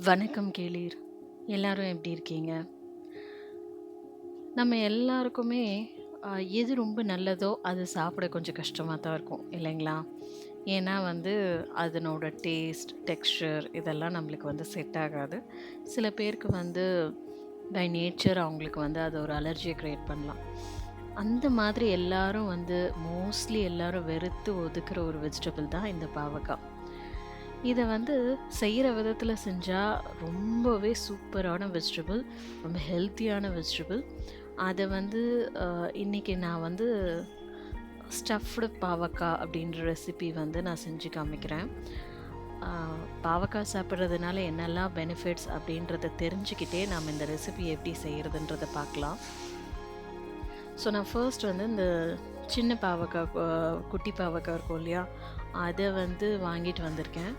வணக்கம் கேளீர். எல்லாரும் எப்படி இருக்கீங்க? நம்ம எல்லாருக்குமே எது ரொம்ப நல்லதோ அது சாப்பிட கொஞ்சம் கஷ்டமா தான் இருக்கும் இல்லைங்களா? ஏன்னா அதனோட டேஸ்ட், டெக்ஸ்சர் இதெல்லாம் நம்மளுக்கு செட் ஆகாது. சில பேருக்கு பை நேச்சர் அவங்களுக்கு அது ஒரு அலர்ஜிய கிரியேட் பண்ணலாம். அந்த மாதிரி எல்லாரும் மோஸ்ட்லி எல்லாரும் வெறுத்து ஒதுக்குற ஒரு வெஜிடபிள் தான் இந்த பாவக்கா. இத செய்ற விதத்தில செஞ்சா ரொம்பவே சூப்பரான வெஜிடபிள். ரொம்ப ஹெல்த்தியான வெஜிடபிள். அத அ இன்னைக்கு நான் ஸ்டஃப்டு பாவக்கா அப்படின்ற ரெசிபி நான் செஞ்சு காமிக்கிறேன். அ பாவக்கா சாப்பிடுறதுனால என்னெல்லாம் பெனிஃபிட்ஸ் அப்படின்றத தெரிஞ்சுக்கிட்டே நாம இந்த ரெசிபி எப்படி செய்றதுன்றத பார்க்கலாம். ஸோ நான் ஃபர்ஸ்ட் இந்த சின்ன பாவக்கா குட்டி பாவக்கா இருக்கும் இல்லையா? அத வாங்கிட்டு வந்திருக்கேன்.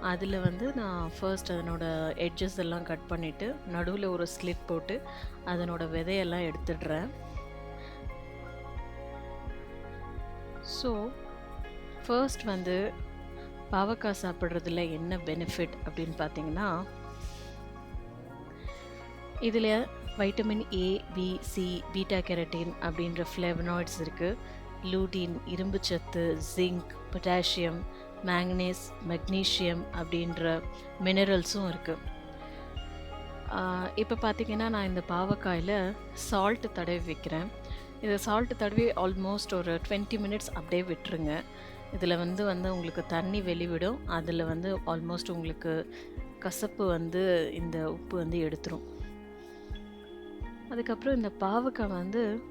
அதில நான் ஃபர்ஸ்ட் அதனோட எட்ஜஸ் எல்லாம் கட் பண்ணிட்டு, நடுவுல ஒரு ஸ்லிட் போட்டு, அதனோட விதையெல்லாம் எடுத்துடுறேன். ஸோ ஃபர்ஸ்ட் பாவக்கா சாப்பிடுறதுல என்ன பெனிஃபிட் அப்படின்னு பார்த்தீங்கன்னா, இதில vitamin A, B, C, beta carotene அப்படின்ற ஃப்ளேவனாய்ட்ஸ் இருக்கு. லூட்டின், இரும்புச்சத்து, ஜிங்க், பொட்டாசியம், மேங்கனீஸ், மெக்னீசியம் அப்படின்ற மினரல்ஸும் இருக்கு. இப்போ பார்த்தீங்கன்னா, நான் இந்த பாவக்காயில சால்ட் தடவி வைக்கிறேன். இத சால்ட் தடவி ஆல்மோஸ்ட் ஒரு 20 மினிட்ஸ் அப்படியே விட்டுருங்க. இதில உங்களுக்கு தண்ணி வெளிவிடும். அதில ஆல்மோஸ்ட் உங்களுக்கு கசப்பு இந்த உப்பு எடுத்துரும். அதுக்கப்புறம் இந்த பாவக்காய்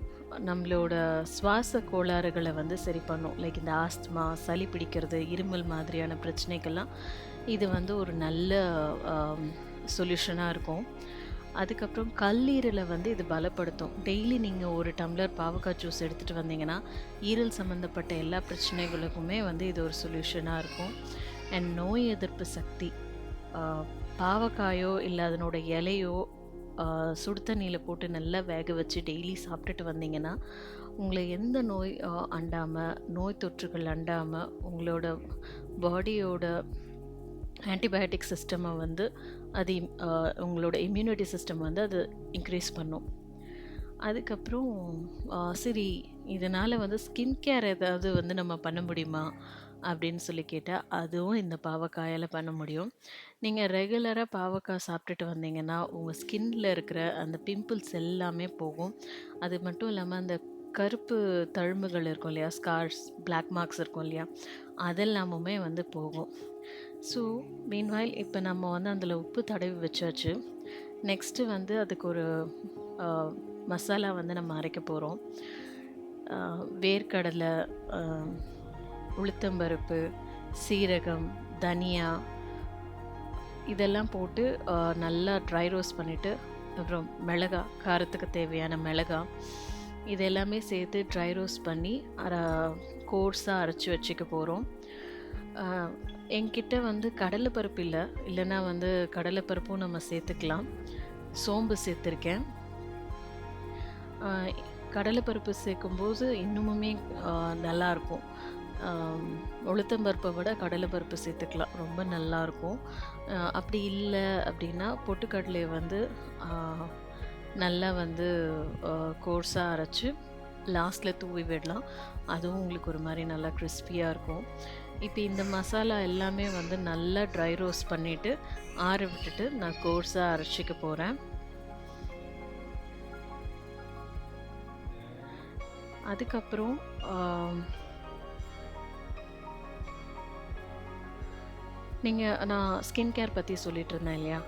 நம்மளோட சுவாச கோளாறுகள சரி பண்ணும். லைக் இந்த ஆஸ்துமா, சளி பிடிக்கிறது, இருமல் மாதிரியான பிரச்சனைக்கெல்லாம் இது ஒரு நல்ல சொல்யூஷனா இருக்கும். அதுக்கப்புறம் கல்லீரல இது பலப்படுத்தும். டெய்லி நீங்க ஒரு டம்ளர் பாவக்காய் ஜூஸ் எடுத்துட்டு வந்தீங்கன்னா, ஈரல் சம்மந்தப்பட்ட எல்லா பிரச்சனைகளுக்குமே இது ஒரு சொல்யூஷனா இருக்கும். அண்ட் நோய் எதிர்ப்பு சக்தி. அ பாவக்காயோ இல்ல அதனோட இலையோ சுடு தண்ணியில போட்டு நல்லா வேக வச்சு டெய்லி சாப்பிட்டுட்டு வந்தீங்கன்னா, உங்கள எந்த நோய் அண்டாம, நோய் தொற்றுகள் அண்டாம, உங்களோட பாடியோட ஆன்டிபயோட்டிக் சிஸ்டம அது உங்களோட இம்யூனிட்டி சிஸ்டம் அது இன்க்ரீஸ் பண்ணும். அதுக்கப்புறம் சரி இதனால ஸ்கின் கேர் ஏதாவது நம்ம பண்ண முடியுமா? அப்படின்னு சொல்லி கேட்டா, அதுவும் இந்த பாவக்காயால பண்ண முடியும். நீங்க ரெகுலரா பாவக்காய் சாப்பிட்டுட்டு வந்தீங்கன்னா, உங்க ஸ்கின்ல இருக்கிற அந்த பிம்பிள்ஸ் எல்லாமே போகும். அது மட்டும் இல்லாம அந்த கருப்பு தழும்புகள் இருக்கும் இல்லையா? ஸ்கார்ஸ், பிளாக் மார்க்ஸ் இருக்கும் இல்லையா? அதெல்லாமுமே போகும். ஸோ மீன்வைல் இப்போ நம்ம அதில உப்பு தடவி வச்சாச்சு. நெக்ஸ்ட்டு அதுக்கு ஒரு அ மசாலா நம்ம அரைக்க போறோம். வேர்க்கடலை, அ உளுத்தம்பருப்பு, சீரகம், தனியா இதெல்லாம் போட்டு நல்லா ட்ரை ரோஸ்ட் பண்ணிவிட்டு, அப்புறம் மிளகா, காரத்துக்கு தேவையான மிளகா, இது எல்லாமே சேர்த்து ட்ரை ரோஸ்ட் பண்ணி கோர்ஸாக அரைச்சி வச்சுக்க போகிறோம். என்கிட்ட கடலை பருப்பு இல்ல. இல்லைன்னா கடலை பருப்பும் நம்ம சேர்த்துக்கலாம். சோம்பு சேர்த்துருக்கேன். அ கடலை பருப்பு சேர்க்கும்போது இன்னுமுமே நல்லாயிருக்கும். உளுத்தம் பருப்பை விட கடலை பருப்பு சேர்த்துக்கலாம். ரொம்ப நல்லாயிருக்கும். அப்படி இல்லை அப்படின்னா பொட்டுக்கடலையை ஆ, நல்லா கோர்ஸாக அரைச்சு லாஸ்ட்டில் தூவி விடலாம். அதுவும் உங்களுக்கு ஒரு மாதிரி நல்லா கிறிஸ்பியாக இருக்கும். இப்போ இந்த மசாலா எல்லாமே நல்லா ட்ரை ரோஸ்ட் பண்ணிவிட்டு ஆற விட்டுட்டு நான் கோர்ஸாக அரைச்சிக்க போகிறேன். அதுக்கப்புறம் நான் ஸ்கின் கேர் பற்றி சொல்லிட்டு இருந்தேன் இல்லையா?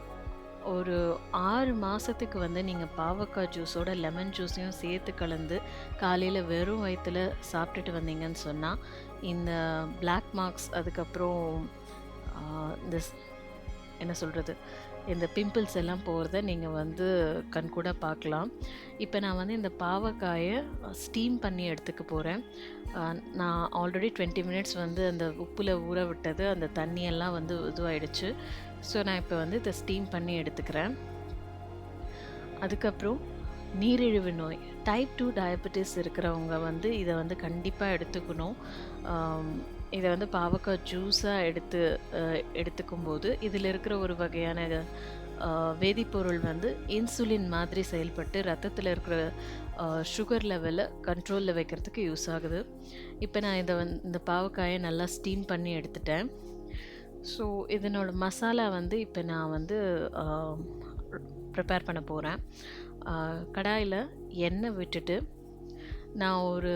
ஒரு 6 மாசத்துக்கு நீங்க பாவக்காய் ஜூஸோட லெமன் ஜூஸையும் சேர்த்து கலந்து காலையில வெறும் வயித்துல சாப்பிட்டுட்டு வந்தீங்கன்னு சொன்னா, இந்த பிளாக் மார்க்ஸ் அதுக்கப்புறம் ஆ இந்த என்ன சொல்றது? இந்த பிம்பிள்ஸ் எல்லாம் போறத நீங்க கண்கூடா பார்க்கலாம். இப்ப நான் இந்த பாவக்காய ஸ்டீம் பண்ணி எடுத்துக்க போறேன். அ நான் ஆல்ரெடி 20 மினிட்ஸ் அந்த உப்புல ஊற விட்டது, அந்த தண்ணியெல்லாம் இதுவாயிடுச்சு. ஸோ நான் இப்ப இத ஸ்டீம் பண்ணி எடுத்துக்கிறேன். அதுக்கப்புறம் நீரிழிவு நோய், டைப் 2 டயபெட்டிஸ் இருக்கிறவங்க இத கண்டிப்பா எடுத்துக்கணும். ஆம், இதை வந்து பாவக்காய் ஜூஸாக எடுத்துக்கும்போது இதில் இருக்கிற ஒரு வகையான வேதிப்பொருள் வந்து இன்சுலின் மாதிரி செயல்பட்டு ரத்தத்தில் இருக்கிற சுகர் லெவலை கண்ட்ரோலில் வைக்கிறதுக்கு யூஸ் ஆகுது. இப்போ நான் இந்த பாவக்காயை நல்லா ஸ்டீம் பண்ணி எடுத்துட்டேன். ஸோ இதனோட மசாலா வந்து இப்போ நான் வந்து ப்ரிப்பேர் பண்ண போகிறேன். கடாயில் எண்ணெய் விட்டுட்டு நான் ஒரு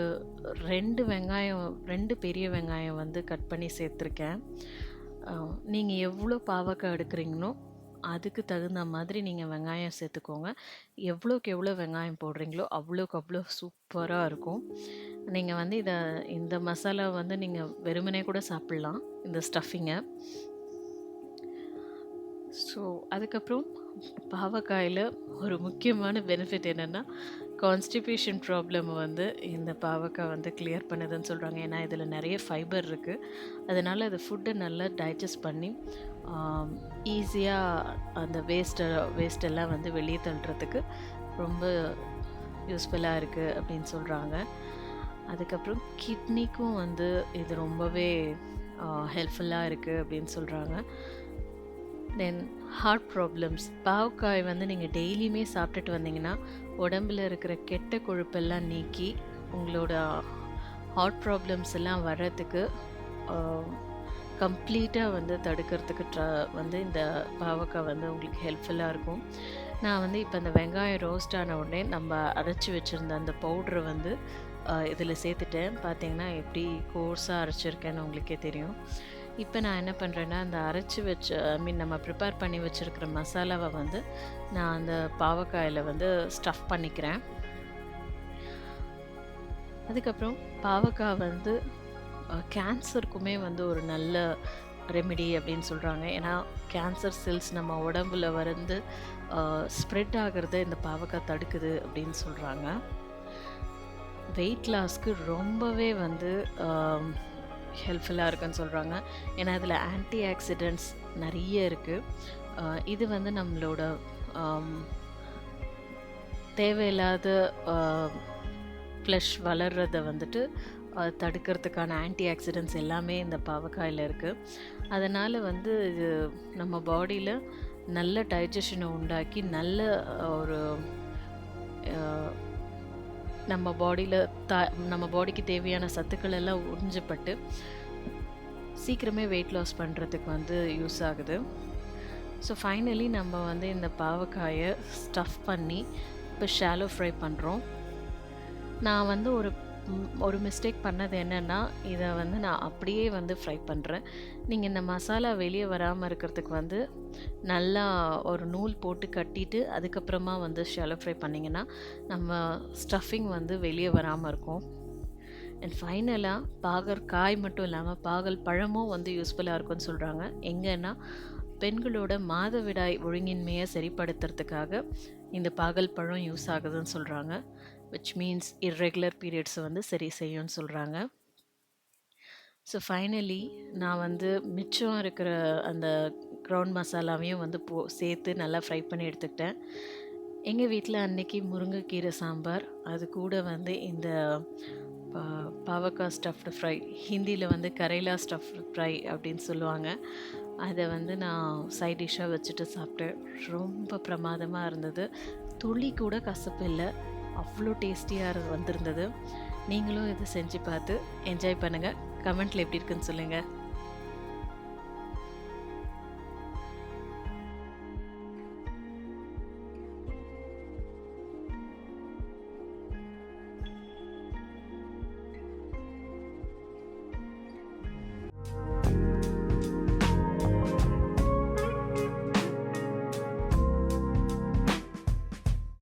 2 பெரிய வெங்காயம் வந்து கட் பண்ணி சேர்த்துருக்கேன். நீங்கள் எவ்வளோ பாவக்காய் எடுக்கிறீங்களோ அதுக்கு தகுந்த மாதிரி நீங்கள் வெங்காயம் சேர்த்துக்கோங்க. எவ்வளோக்கு எவ்வளோ வெங்காயம் போடுறீங்களோ அவ்வளோக்கு அவ்வளோ சூப்பராக இருக்கும். நீங்கள் வந்து இந்த மசாலா வந்து நீங்கள் வெறுமனே கூட சாப்பிட்லாம், இந்த ஸ்டஃபிங்கை. ஸோ அதுக்கப்புறம் பாவக்காயில் ஒரு முக்கியமான பெனிஃபிட் என்னென்னா, கான்ஸ்டிபேஷன் ப்ராப்ளம் வந்து இந்த பாவக்காய் வந்து கிளியர் பண்ணுதுன்னு சொல்கிறாங்க. ஏன்னா இதில் நிறைய ஃபைபர் இருக்குது. அதனால் அது ஃபுட்டை நல்லா டைஜஸ்ட் பண்ணி ஈஸியாக அந்த வேஸ்டெல்லாம் வந்து வெளியே தள்ளுறதுக்கு ரொம்ப யூஸ்ஃபுல்லாக இருக்குது அப்படின்னு சொல்கிறாங்க. அதுக்கப்புறம் கிட்னிக்கும் வந்து இது ரொம்பவே ஹெல்ப்ஃபுல்லாக இருக்குது அப்படின்னு சொல்கிறாங்க. தென் ஹார்ட் ப்ராப்ளம்ஸ், பாவக்காய் வந்து நீங்கள் டெய்லியுமே சாப்பிட்டுட்டு வந்தீங்கன்னா உடம்பில் இருக்கிற கெட்ட கொழுப்பெல்லாம் நீக்கி உங்களோட ஹார்ட் ப்ராப்ளம்ஸ் எல்லாம் வர்றதுக்கு கம்ப்ளீட்டாக வந்து தடுக்கிறதுக்கு வந்து இந்த பாவக்காய் வந்து உங்களுக்கு ஹெல்ப்ஃபுல்லாக இருக்கும். நான் வந்து இப்போ இந்த வெங்காயம் ரோஸ்ட் ஆன உடனே நம்ம அரைச்சி வச்சுருந்த அந்த பவுட்ரை வந்து இதில் சேர்த்துட்டேன். பார்த்தீங்கன்னா எப்படி கோர்ஸாக அரைச்சிருக்கேன்னு உங்களுக்கே தெரியும். இப்போ நான் என்ன பண்ணுறேன்னா, அந்த நம்ம ப்ரிப்பேர் பண்ணி வச்சுருக்கிற மசாலாவை வந்து நான் அந்த பாவக்காயில் வந்து ஸ்டஃப் பண்ணிக்கிறேன். அதுக்கப்புறம் பாவக்காய் வந்து கேன்சருக்குமே வந்து ஒரு நல்ல ரெமெடி அப்படின்னு சொல்கிறாங்க. ஏன்னா கேன்சர் செல்ஸ் நம்ம உடம்புல வந்து ஸ்ப்ரெட் ஆகிறத இந்த பாவக்காய் தடுக்குது அப்படின்னு சொல்கிறாங்க. வெயிட் லாஸ்க்கு ரொம்பவே வந்து ஹெல்ப்ஃபுல்லாக இருக்குன்னு சொல்கிறாங்க. ஏன்னா இதில் ஆன்டி ஆக்சிடென்ட்ஸ் நிறைய இருக்குது. இது வந்து நம்மளோட தேவையில்லாத ஃப்ளஷ் வளர்கிறத வந்துட்டு தடுக்கிறதுக்கான ஆன்டி ஆக்சிடென்ட்ஸ் எல்லாமே இந்த பாவக்காயில் இருக்குது. அதனால் வந்து இது நம்ம பாடியில் நல்ல டைஜஷனை உண்டாக்கி நல்ல ஒரு நம்ம பாடிக்கு தேவையான சத்துக்கள் எல்லாம் உறிஞ்சப்பட்டு சீக்கிரமே வெயிட் லாஸ் பண்ணுறதுக்கு வந்து யூஸ் ஆகுது. ஸோ ஃபைனலி நம்ம வந்து இந்த பாவக்காயை ஸ்டஃப் பண்ணி இப்போ ஷாலோ ஃப்ரை பண்ணுறோம். நான் வந்து ஒரு மிஸ்டேக் பண்ணது என்னென்னா, இதை வந்து நான் அப்படியே வந்து ஃப்ரை பண்ணுறேன். நீங்கள் இந்த மசாலா வெளியே வராமல் இருக்கிறதுக்கு வந்து நல்லா ஒரு நூல் போட்டு கட்டிட்டு அதுக்கப்புறமா வந்து ஷாலோ ஃப்ரை பண்ணிங்கன்னா நம்ம ஸ்டஃபிங் வந்து வெளியே வராமல் இருக்கும். அண்ட் ஃபைனலாக பாகற்காய் மட்டும் இல்லாமல் பாகல் பழமும் வந்து யூஸ்ஃபுல்லாக இருக்கும்னு சொல்கிறாங்க. எங்கன்னா பெண்களோட மாதவிடாய் ஒழுங்கின்மையை சரிப்படுத்துறதுக்காக இந்த பாகல் பழம் யூஸ் ஆகுதுன்னு சொல்கிறாங்க. விச் மீன்ஸ் இர்ரெகுலர் பீரியட்ஸை வந்து சரி செய்யும்னு சொல்கிறாங்க. ஸோ ஃபைனலி நான் வந்து மிச்சம் இருக்கிற அந்த க்ரௌண்ட் மசாலாவையும் வந்து சேர்த்து நல்லா ஃப்ரை பண்ணி எடுத்துக்கிட்டேன். எங்கள் வீட்டில் அன்றைக்கி முருங்கைக்கீரை சாம்பார், அது கூட வந்து இந்த பாவக்காய் ஸ்டஃப்டு ஃப்ரை, ஹிந்தியில் வந்து கரேலா ஸ்டஃப்டு ஃப்ரை அப்படின்னு சொல்லுவாங்க. அதை வந்து நான் சைட் டிஷ்ஷாக வச்சுட்டு சாப்பிட்டேன். ரொம்ப பிரமாதமாக இருந்தது. துளி கூட கசப்பு இல்லை, அவ்வளோ டேஸ்டியாக வந்திருந்தது. நீங்களும் இதை செஞ்சு பார்த்து என்ஜாய் பண்ணுங்கள். கமெண்ட்டில் எப்படி இருக்குன்னு சொல்லுங்கள்.